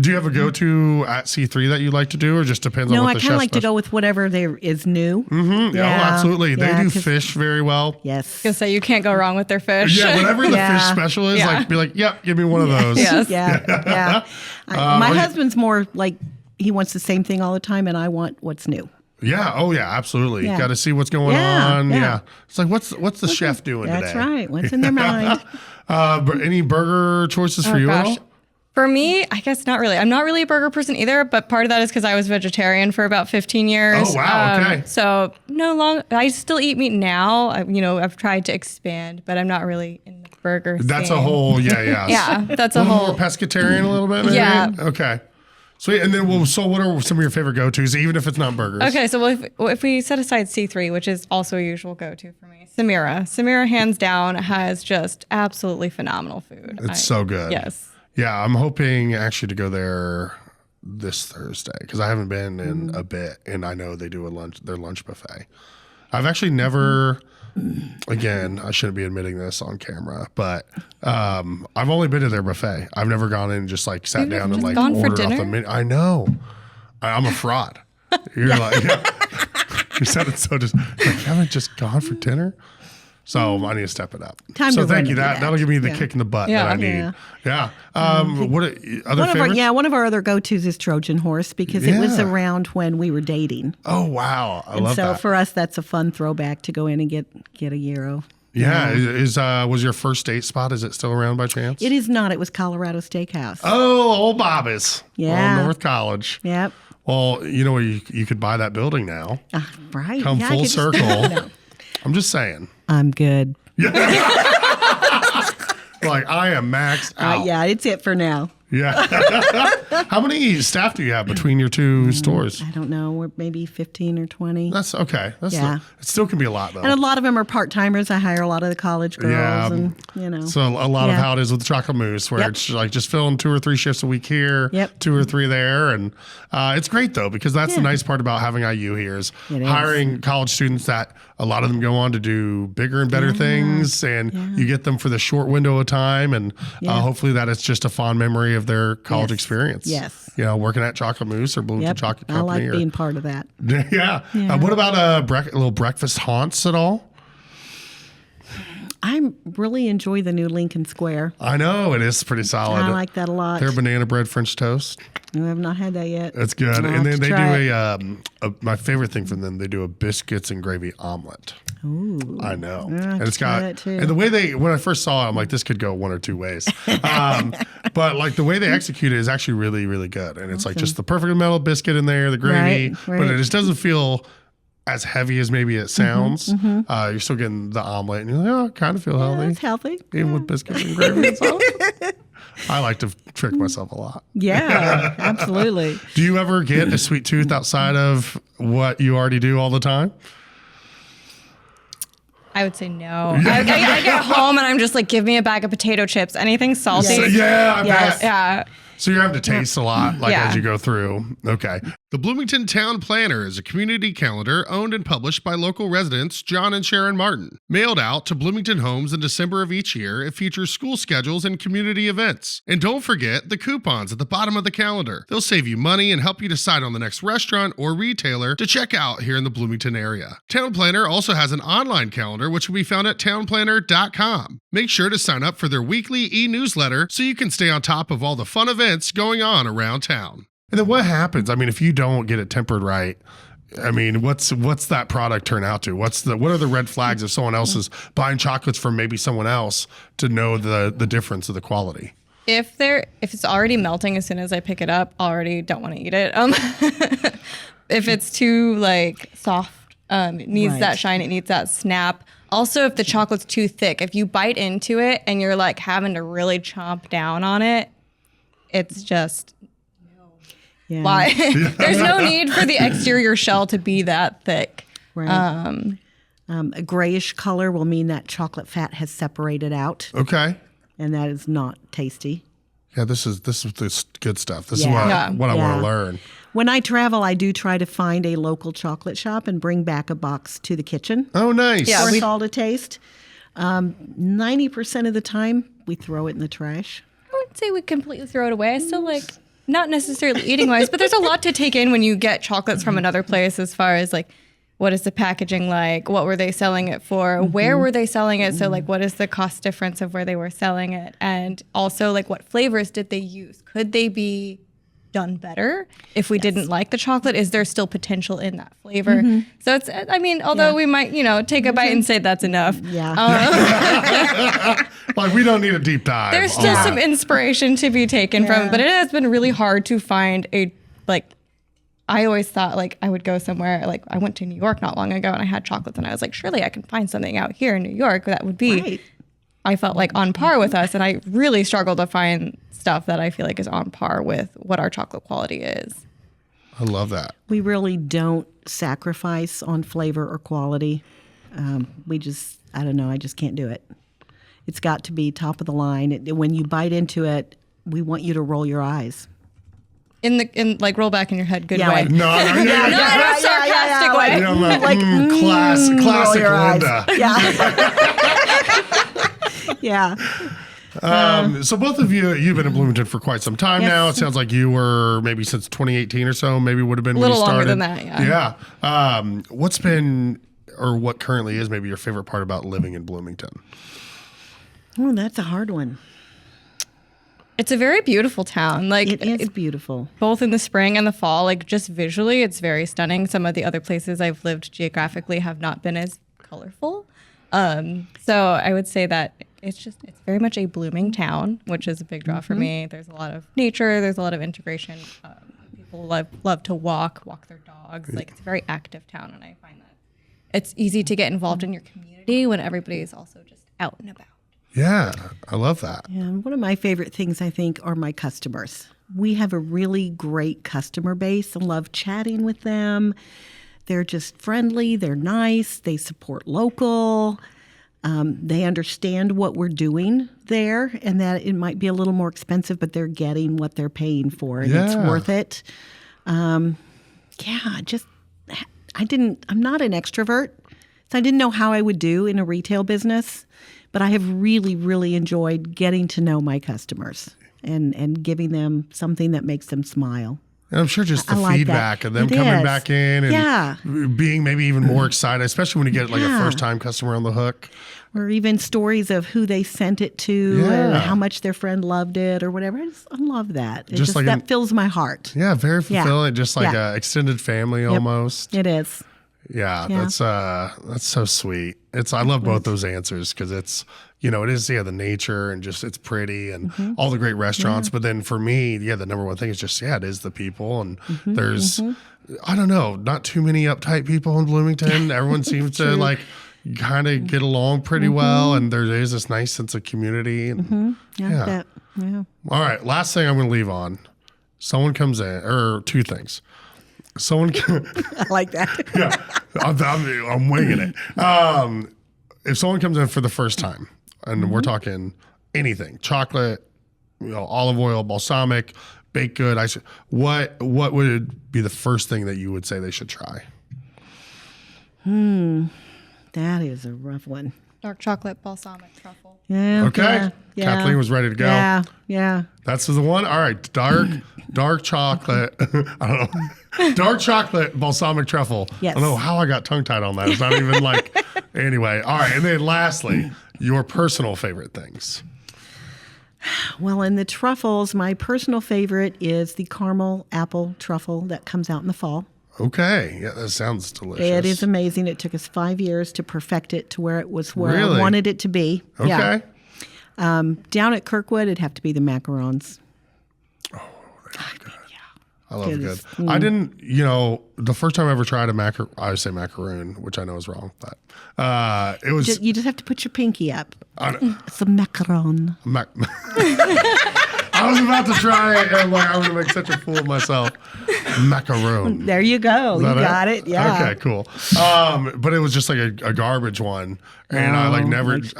you have a go-to at C3 that you like to do, or just depends on what the chef? No, I kind of like to go with whatever there is new. Mm-hmm. Yeah, absolutely. They do fish very well. Yes. I was gonna say you can't go wrong with their fish. Yeah, whatever the fish special is, like be like, yep, give me one of those. Yes. Yeah. My husband's more like he wants the same thing all the time, and I want what's new. Yeah. Oh, yeah. Absolutely. Yeah. You got to see what's going on. Yeah. It's like, what's the chef doing today? That's right. What's in their mind? Any burger choices for you at all? For me, I guess not really. I'm not really a burger person either, but part of that is because I was vegetarian for about 15 years. Oh, wow. Okay. So I still eat meat now. I've tried to expand, but I'm not really in the burger That's scene. a whole, yeah. Yeah, that's a a whole. more pescatarian a little bit, maybe? Yeah. Okay. Sweet. And then, so what are some of your favorite go-tos, even if it's not burgers? Okay, so if we set aside C3, which is also a usual go-to for me, Samira, hands down, has just absolutely phenomenal food. It's so good. Yes. Yeah, I'm hoping actually to go there this Thursday because I haven't been in a bit, and I know they do their lunch buffet. I've actually never... Again, I shouldn't be admitting this on camera, but I've only been to their buffet. I've never gone in and just like sat down and like ordered off the menu. I know. I'm a fraud. You're like, you said it so just like, haven't just gone for dinner. So I need to step it up. So thank you. That'll give me the kick in the butt that I need. Yeah. What are other favorites? One of our other go-tos is Trojan Horse because it was around when we were dating. Oh wow, I love that. So for us, that's a fun throwback to go in and get a gyro. Yeah. Was your first date spot, is it still around by chance? It is not. It was Colorado Steakhouse. Oh, old Bobby's. Yeah. Old North College. Yep. Well, you could buy that building now. Right. Come Yeah, I full could just- circle. No. I'm just saying. I'm good. Like, I am maxed out. Yeah, it's it for now. Yeah. How many staff do you have between your two stores? I don't know. We're maybe 15 or 20. That's okay. Yeah. It still can be a lot, though. And a lot of them are part-timers. I hire a lot of the college girls. Yeah. And, So a lot of Yeah. how it is with the chocolate mousse, where Yep. it's like just filling 2 or 3 shifts a week here, Yep. 2 or 3 there, and it's great though, because that's the Yeah. nice part about having IU here is It is. hiring college students that a lot of them go on to do bigger and better things, and you get them for the short window of time, and hopefully that is just a fond memory of their college experience. Yes. Working at Chocolate Mousse or Bloomington Yep. Chocolate I Company. like being part of that. Yeah. What about little breakfast haunts at all? I really enjoy the new Lincoln Square. I know it is pretty solid. I like that a lot. Their banana bread French toast. I have not had that yet. It's good. I'll And have then to they try do my favorite thing from them, they do a biscuits and gravy omelet. Ooh. I know. I'll have And to it's try got, that too. and the way when I first saw it, I'm like, this could go one or two ways. But like the way they execute it is actually really, really good. And it's like just the perfect amount of biscuit in there, the gravy, Right. but it just doesn't feel as heavy as maybe it sounds. You're still getting the omelet and you're like, oh, I kind of feel healthy. It's healthy. Even with biscuits and gravy and stuff. I like to trick myself a lot. Yeah, absolutely. Do you ever get a sweet tooth outside of what you already do all the time? I would say no. I get home and I'm just like, give me a bag of potato chips, anything salty. So, yeah, I bet. Yeah. So you're having to taste a lot Yeah. as you go through. Okay. The Bloomington Town Planner is a community calendar owned and published by local residents John and Sharon Martin. Mailed out to Bloomington homes in December of each year, it features school schedules and community events. And don't forget the coupons at the bottom of the calendar. They'll save you money and help you decide on the next restaurant or retailer to check out here in the Bloomington area. Town Planner also has an online calendar which can be found at townplanner.com. Make sure to sign up for their weekly e-newsletter so you can stay on top of all the fun events going on around town. And then what happens? I mean, if you don't get it tempered right, I mean, what's that product turn out to? What are the red flags if someone else is buying chocolates from maybe someone else to know the difference of the quality? If it's already melting as soon as I pick it up, already don't want to eat it. If it's too like soft, it needs that shine, it needs that snap. Also, if the chocolate's too thick, if you bite into it and you're like having to really chomp down on it, it's just Yeah. why. There's no need for the exterior shell to be that thick. Right. A grayish color will mean that chocolate fat has separated out, Okay. and that is not tasty. Yeah, this is good stuff. This Yeah. is what I want to learn. When I travel, I do try to find a local chocolate shop and bring back a box to the kitchen Oh, nice. Yeah, for we- us all to taste. 90% of the time, we throw it in the trash. I wouldn't say we completely throw it away. I still like, not necessarily eating wise, but there's a lot to take in when you get chocolates from another place as far as like, what is the packaging like? What were they selling it for? Where were they selling it? So like, what is the cost difference of where they were selling it? And also like, what flavors did they use? Could they be done better if we didn't like the chocolate? Is there still potential in that flavor? So it's, I mean, although we might, take a bite and say that's enough. Yeah. Like, we don't need a deep dive. There's on still that. some inspiration to be taken from it, but it has been really hard to find I always thought like I would go somewhere, like I went to New York not long ago and I had chocolates and I was like, surely I can find something out here in New York that would be, I felt like on par with us. And I really struggle to find stuff that I feel like is on par with what our chocolate quality is. I love that. We really don't sacrifice on flavor or quality. We just, I don't know, I just can't do it. It's got to be top of the line. When you bite into it, we want you to roll your eyes. In like roll back in your head, good Yeah, way. like- No, Not in a sarcastic way. You know, like, roll classic your eyes. Linda. Yeah. Yeah. So both of you've been in Bloomington for quite some time Yes. now. It sounds like you were maybe since 2018 or so, maybe would have been A when you little started. longer than that, yeah. Yeah. What's been, or what currently is maybe your favorite part about living in Bloomington? Oh, that's a hard one. It's a very beautiful town. Like It is beautiful. both in the spring and the fall, like just visually, it's very stunning. Some of the other places I've lived geographically have not been as colorful. So I would say that it's very much a blooming town, which is a big draw for me. There's a lot of nature. There's a lot of integration. People love to walk their dogs. Like, it's a very active town, and I find that it's easy to get involved in your community when everybody is also just out and about. Yeah, I love that. Yeah, one of my favorite things, I think, are my customers. We have a really great customer base. I love chatting with them. They're just friendly. They're nice. They support local. They understand what we're doing there, and that it might be a little more expensive, but they're getting what they're paying for, and it's worth it. I'm not an extrovert, so I didn't know how I would do in a retail business, but I have really, really enjoyed getting to know my customers and giving them something that makes them smile. And I'm sure just the feedback of them coming back in and being maybe even more excited, especially when you get like a first-time customer on the hook. Or even stories of who they sent it to and how much their friend loved it or whatever. I love that. That fills my heart. Yeah, very fulfilling. Just like an extended family almost. It is. Yeah, that's so sweet. I love both those answers because it's, it is the nature and just it's pretty and all the great restaurants. But then for me, the number one thing is just it is the people, and there's I don't know, not too many uptight people in Bloomington. Everyone seems to like kind of get along pretty well, and there is this nice sense of community. And, Yeah. All right, last thing I'm going to leave on. Someone comes in, or two things. I like that. I'm winging it. If someone comes in for the first time, and we're talking anything, chocolate, olive oil, balsamic, baked good, what would be the first thing that you would say they should try? That is a rough one. Dark chocolate, balsamic, truffle. Yeah. Okay. Yeah. Kathleen was ready to go. Yeah. That's the one. All right. Dark chocolate. I don't know. Dark chocolate, balsamic truffle. Yes. I don't know how I got tongue tied on that. It's not even like, anyway. All right. And then lastly, your personal favorite things. Well, in the truffles, my personal favorite is the caramel apple truffle that comes out in the fall. Okay. Yeah, that sounds delicious. It is amazing. It took us 5 years to perfect it to where it was where Really? I wanted it to be. Okay. Yeah. Down at Kirkwood, it'd have to be the macarons. I love good. I didn't, the first time I ever tried I would say macaroon, which I know is wrong, but it was. You just have to put your pinky up. It's a macaron. I was about to try it, and I'm going to make such a fool of myself. Macaroon. There you go. You got it. Yeah. Okay, cool. But it was just like a garbage one, and I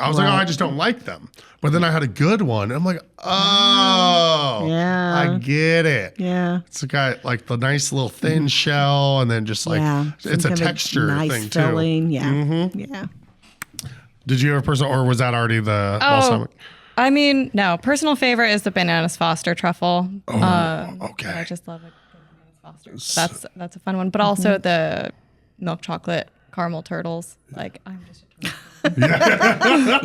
was like, I just don't like them. But then I had a good one, and I'm like, I get it. Yeah. It's got like the nice little thin shell, and then just like it's a texture thing too. Filling. Yeah. Yeah. Did you have a personal, or was that already the balsamic? I mean, no. Personal favorite is the Bananas Foster truffle. Okay. I just love it. Bananas Foster. That's a fun one. But also the milk chocolate caramel turtles. Like, I'm just a turtle.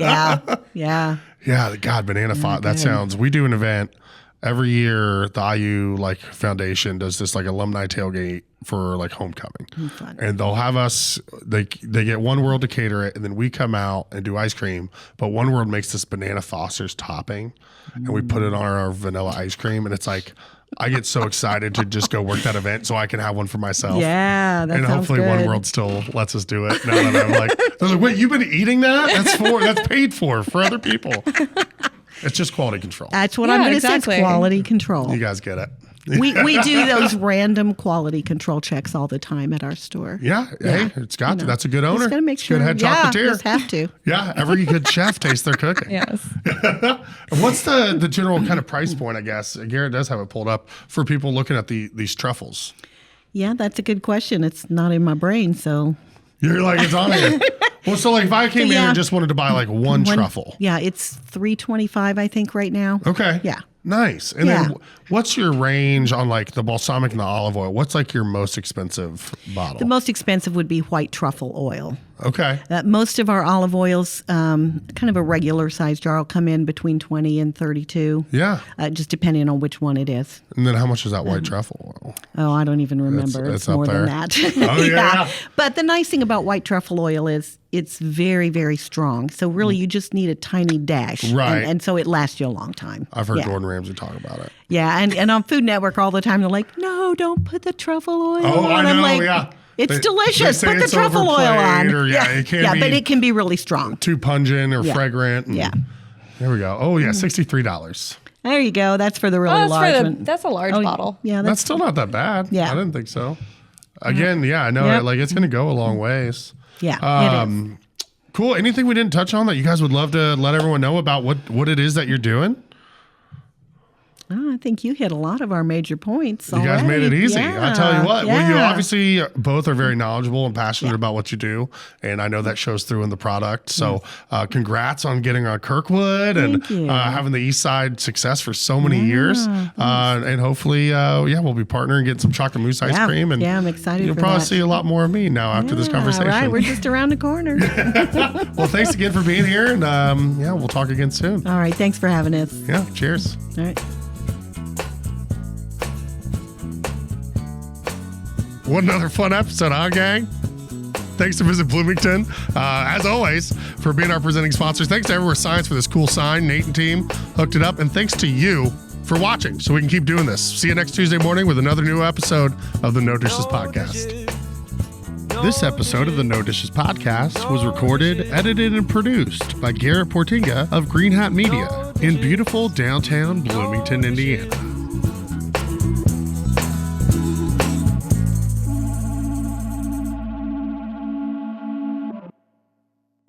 Yeah. Yeah, God, banana foster. That sounds. We do an event every year. The IU Foundation does this alumni tailgate for homecoming, Fun. and they'll have us. They get One World to cater it, and then we come out and do ice cream. But One World makes this banana Foster's topping, and we put it on our vanilla ice cream, and it's like. I get so excited to just go work that event so I can have one for myself. Yeah, that and sounds hopefully good. One World still lets us do it. Now that I'm they're like, wait, you've been eating that? That's paid for other people. It's just quality control. That's what I'm going to say. It's quality control. You guys get it. We do those random quality control checks all the time at our store. Yeah. Hey, it's got to. That's a good owner. Just got to make sure. Good head chocolatier. Just have to. Yeah. Every good chef tastes their cooking. Yes. What's the general kind of price point, I guess? Garrett does have it pulled up for people looking at these truffles. Yeah, that's a good question. It's not in my brain, so. You're like, it's on here. Well, so if I came in and just wanted to buy one truffle. Yeah, it's $3.25, I think, right now. Okay. Yeah. Nice. And then what's your range on the balsamic and the olive oil? What's your most expensive bottle? The most expensive would be white truffle oil. Okay. Most of our olive oils, kind of a regular size jar, will come in between 20 and 32. Yeah. Just depending on which one it is. And then how much is that white truffle oil? Oh, I don't even remember. It's It's more up than there. that. Oh, yeah. But the nice thing about white truffle oil is it's very, very strong. So really, you just need a tiny dash. Right. And so it lasts you a long time. I've heard Yeah. Gordon Ramsay talk about it. Yeah, and on Food Network all the time, they're like, no, don't put the truffle oil Oh, on. I I'm know, like, yeah. it's They delicious. say Put the it's truffle oil on. overplayed or, it can't be but it can be really strong. too pungent or Yeah. fragrant. Yeah. There we go. Oh, yeah, $63. There you go. That's for the really large one. That's a large bottle. Yeah, That's still not that bad. Yeah. I didn't think so. Again, I know Yep. like it's going to go a long ways. Yeah, it is. Cool. Anything we didn't touch on that you guys would love to let everyone know about what it is that you're doing? Oh, I think you hit a lot of our major points. You guys made it easy. I tell you what. Well, you yeah. obviously both are very knowledgeable and passionate about what you do, and I know that shows through in the product. So, congrats on getting on Kirkwood and Thank you. having the East Side success for so many years. And hopefully, we'll be partnering, getting some chocolate mousse ice cream. And I'm excited. you'll for probably that. see a lot more of me now after this conversation. All right, we're just around the corner. Well, thanks again for being here, and we'll talk again soon. All right, thanks for having us. Yeah, cheers. All right. What another fun episode, huh, gang? Thanks to Visit Bloomington, as always, for being our presenting sponsors. Thanks to Everywhere Science for this cool sign. Nate and team hooked it up. And thanks to you for watching so we can keep doing this. See you next Tuesday morning with another new episode of the No Dishes Podcast. This episode of the No Dishes Podcast was recorded, edited, and produced by Garrett Portinga of Green Hat Media in beautiful downtown Bloomington, Indiana.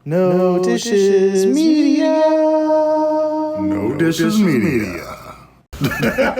No Dishes Media. No Dishes Media.